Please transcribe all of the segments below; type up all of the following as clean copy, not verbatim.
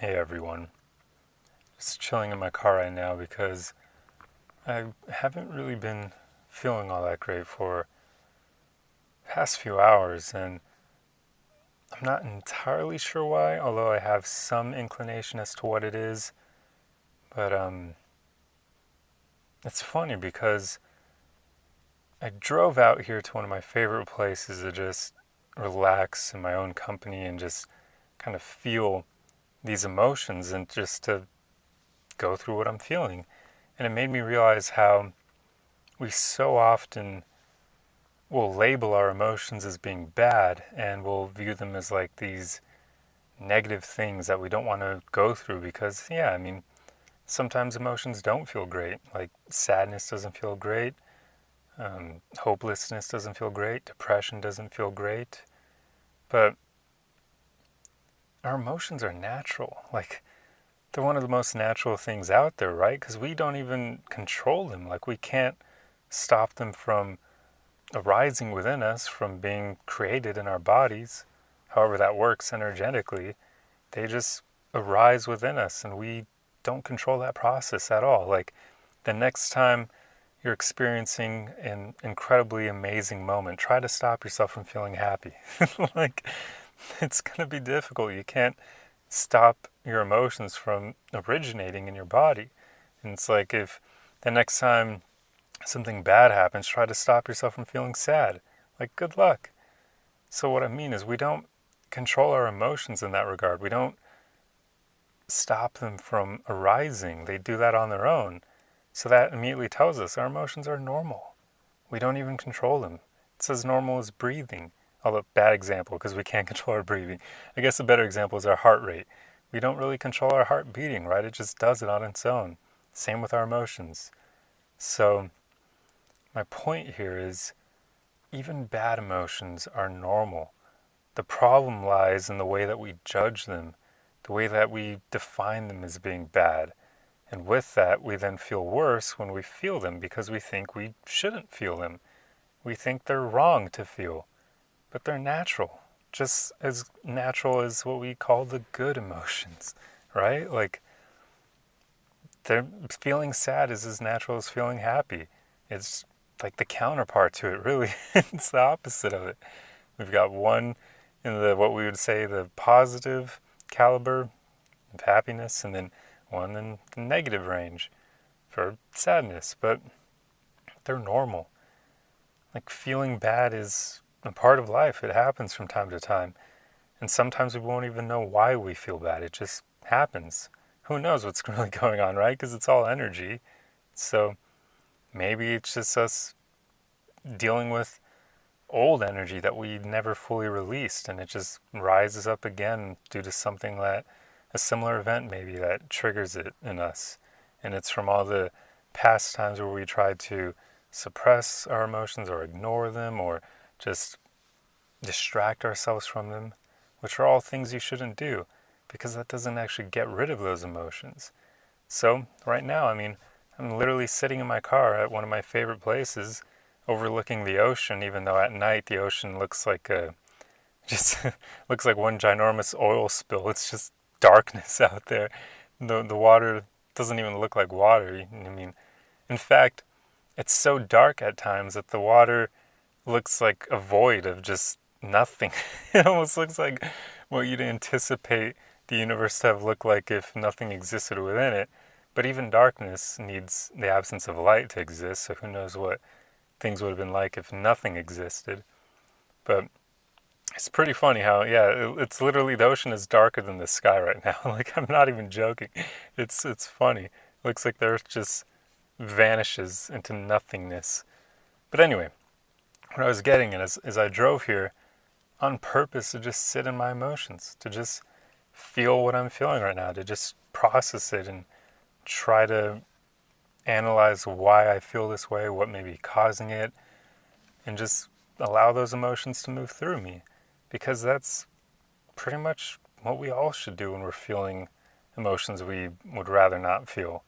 Hey everyone. Just chilling in my car right now because I haven't really been feeling all that great for the past few hours, and I'm not entirely sure why, although I have some inclination as to what it is. But it's funny because I drove out here to one of my favorite places to just relax in my own company and just kind of feel these emotions and just to go through what I'm feeling. And it made me realize how we so often will label our emotions as being bad and we'll view them as like these negative things that we don't want to go through because, yeah, I mean, sometimes emotions don't feel great. Like sadness doesn't feel great, hopelessness doesn't feel great, depression doesn't feel great. But our emotions are natural. Like, they're one of the most natural things out there, right? Because we don't even control them. Like, we can't stop them from arising within us, from being created in our bodies, however that works energetically. They just arise within us, and we don't control that process at all. Like the next time you're experiencing an incredibly amazing moment, try to stop yourself from feeling happy. Like, it's going to be difficult. You can't stop your emotions from originating in your body. And it's like if the next time something bad happens, try to stop yourself from feeling sad. Like, good luck. So, what I mean is, we don't control our emotions in that regard. We don't stop them from arising, they do that on their own. So, that immediately tells us our emotions are normal. We don't even control them. It's as normal as breathing. Although, bad example because we can't control our breathing. I guess a better example is our heart rate. We don't really control our heart beating, right? It just does it on its own. Same with our emotions. So, my point here is even bad emotions are normal. The problem lies in the way that we judge them, the way that we define them as being bad. And with that, we then feel worse when we feel them because we think we shouldn't feel them. We think they're wrong to feel, but they're natural. Just as natural as what we call the good emotions, right? Like, feeling sad is as natural as feeling happy. It's like the counterpart to it, really. It's the opposite of it. We've got one in the what we would say the positive caliber of happiness, and then one in the negative range for sadness. But they're normal. Like, feeling bad is a part of life. It happens from time to time. And sometimes we won't even know why we feel bad. It just happens. Who knows what's really going on, right? Because it's all energy. So maybe it's just us dealing with old energy that we never fully released, and it just rises up again due to something that a similar event maybe that triggers it in us. And it's from all the past times where we tried to suppress our emotions or ignore them or just distract ourselves from them, which are all things you shouldn't do because that doesn't actually get rid of those emotions. So, right now, I mean, I'm literally sitting in my car at one of my favorite places overlooking the ocean, even though at night the ocean looks like a just looks like one ginormous oil spill. It's just darkness out there. The water doesn't even look like water. I mean, in fact, it's so dark at times that the water looks like a void of just nothing. It almost looks like what you'd anticipate the universe to have looked like if nothing existed within it. But even darkness needs the absence of light to exist, so who knows what things would have been like if nothing existed. But it's pretty funny how, yeah, it's literally the ocean is darker than the sky right now. Like, I'm not even joking. It's funny. It looks like the earth just vanishes into nothingness. But anyway, what I was getting at is I drove here on purpose to just sit in my emotions, to just feel what I'm feeling right now, to just process it and try to analyze why I feel this way, what may be causing it, and just allow those emotions to move through me. Because that's pretty much what we all should do when we're feeling emotions we would rather not feel.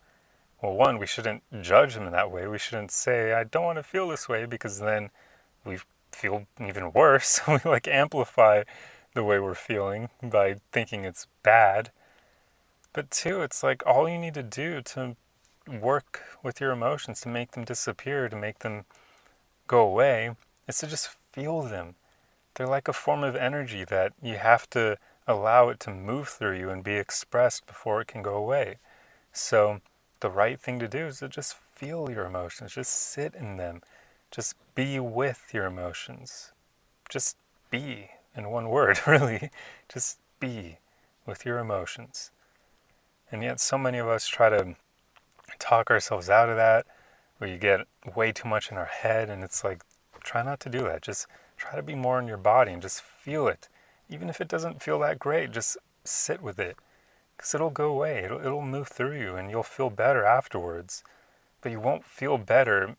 Well, one, we shouldn't judge them in that way. We shouldn't say, I don't want to feel this way, because then we feel even worse. We like amplify the way we're feeling by thinking it's bad. But two, it's like all you need to do to work with your emotions, to make them disappear, to make them go away, is to just feel them. They're like a form of energy that you have to allow it to move through you and be expressed before it can go away. So the right thing to do is to just feel your emotions, just sit in them, just be with your emotions. Just be, in one word, really. Just be with your emotions. And yet so many of us try to talk ourselves out of that, where you get way too much in our head, and it's like, try not to do that. Just try to be more in your body and just feel it. Even if it doesn't feel that great, just sit with it. Because it'll go away. It'll move through you, and you'll feel better afterwards. But you won't feel better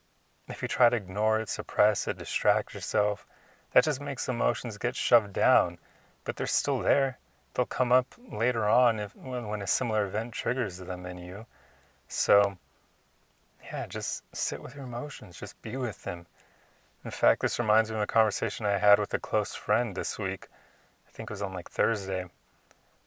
if you try to ignore it, suppress it, distract yourself. That just makes emotions get shoved down. But they're still there. They'll come up later on when a similar event triggers them in you. So, yeah, just sit with your emotions. Just be with them. In fact, this reminds me of a conversation I had with a close friend this week. I think it was on like Thursday,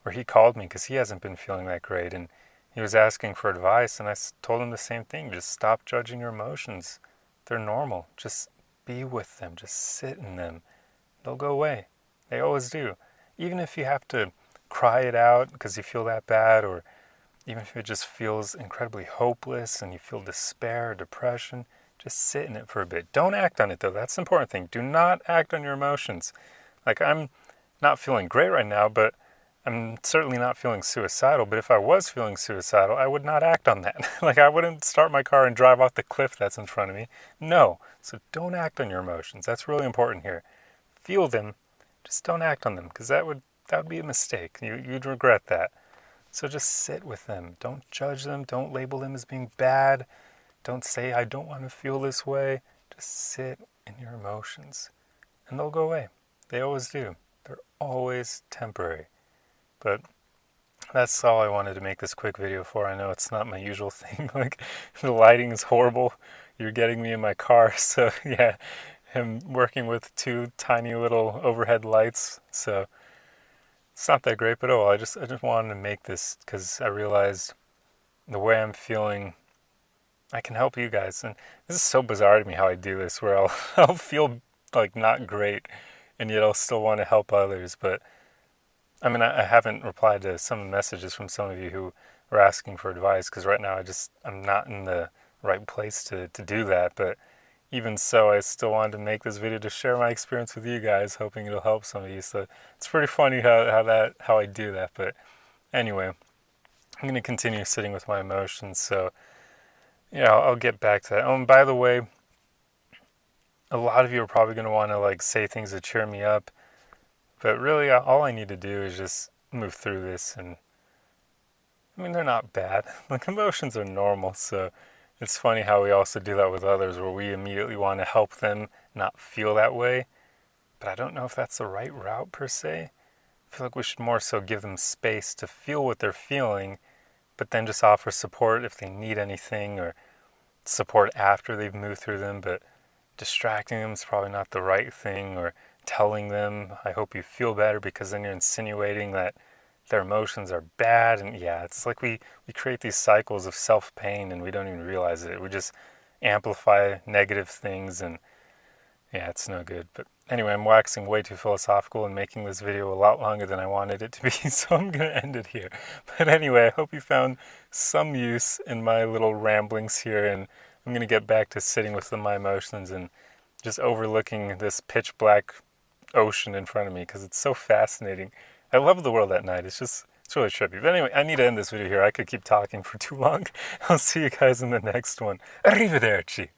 where he called me because he hasn't been feeling that great, and he was asking for advice, and I told him the same thing. Just stop judging your emotions. They're normal. Just be with them. Just sit in them. They'll go away. They always do. Even if you have to cry it out because you feel that bad, or even if it just feels incredibly hopeless and you feel despair or depression, just sit in it for a bit. Don't act on it, though. That's the important thing. Do not act on your emotions. Like, I'm not feeling great right now, but I'm certainly not feeling suicidal. But if I was feeling suicidal, I would not act on that. Like, I wouldn't start my car and drive off the cliff that's in front of me. No. So don't act on your emotions. That's really important here. Feel them. Just don't act on them, because that would be a mistake. You'd regret that. So just sit with them. Don't judge them. Don't label them as being bad. Don't say, I don't want to feel this way. Just sit in your emotions, and they'll go away. They always do. They're always temporary. But that's all I wanted to make this quick video for. I know it's not my usual thing. Like, the lighting is horrible. You're getting me in my car, so yeah. I'm working with two tiny little overhead lights, so it's not that great, but oh well. I just wanted to make this because I realized the way I'm feeling, I can help you guys. And this is so bizarre to me how I do this, where I'll feel like not great, and yet I'll still want to help others. But I mean, I haven't replied to some messages from some of you who are asking for advice, because right now I'm not in the right place to do that. But even so, I still wanted to make this video to share my experience with you guys, hoping it'll help some of you. So it's pretty funny how I do that. But anyway, I'm going to continue sitting with my emotions. So yeah, I'll get back to that. Oh, and by the way, a lot of you are probably going to want to like say things to cheer me up, but really all I need to do is just move through this. And I mean, they're not bad. Like, emotions are normal, so it's funny how we also do that with others, where we immediately want to help them not feel that way. But I don't know if that's the right route per se. I feel like we should more so give them space to feel what they're feeling, but then just offer support if they need anything, or support after they've moved through them. But distracting them is probably not the right thing, or telling them, I hope you feel better, because then you're insinuating that their emotions are bad. And yeah, it's like we create these cycles of self-pain and we don't even realize it. We just amplify negative things, and yeah, it's no good. But anyway, I'm waxing way too philosophical and making this video a lot longer than I wanted it to be, so I'm going to end it here. But anyway, I hope you found some use in my little ramblings here, and I'm going to get back to sitting with my emotions and just overlooking this pitch black ocean in front of me, because it's so fascinating. I love the world at night. It's really trippy. But anyway, I need to end this video here. I could keep talking for too long. I'll see you guys in the next one. Arrivederci.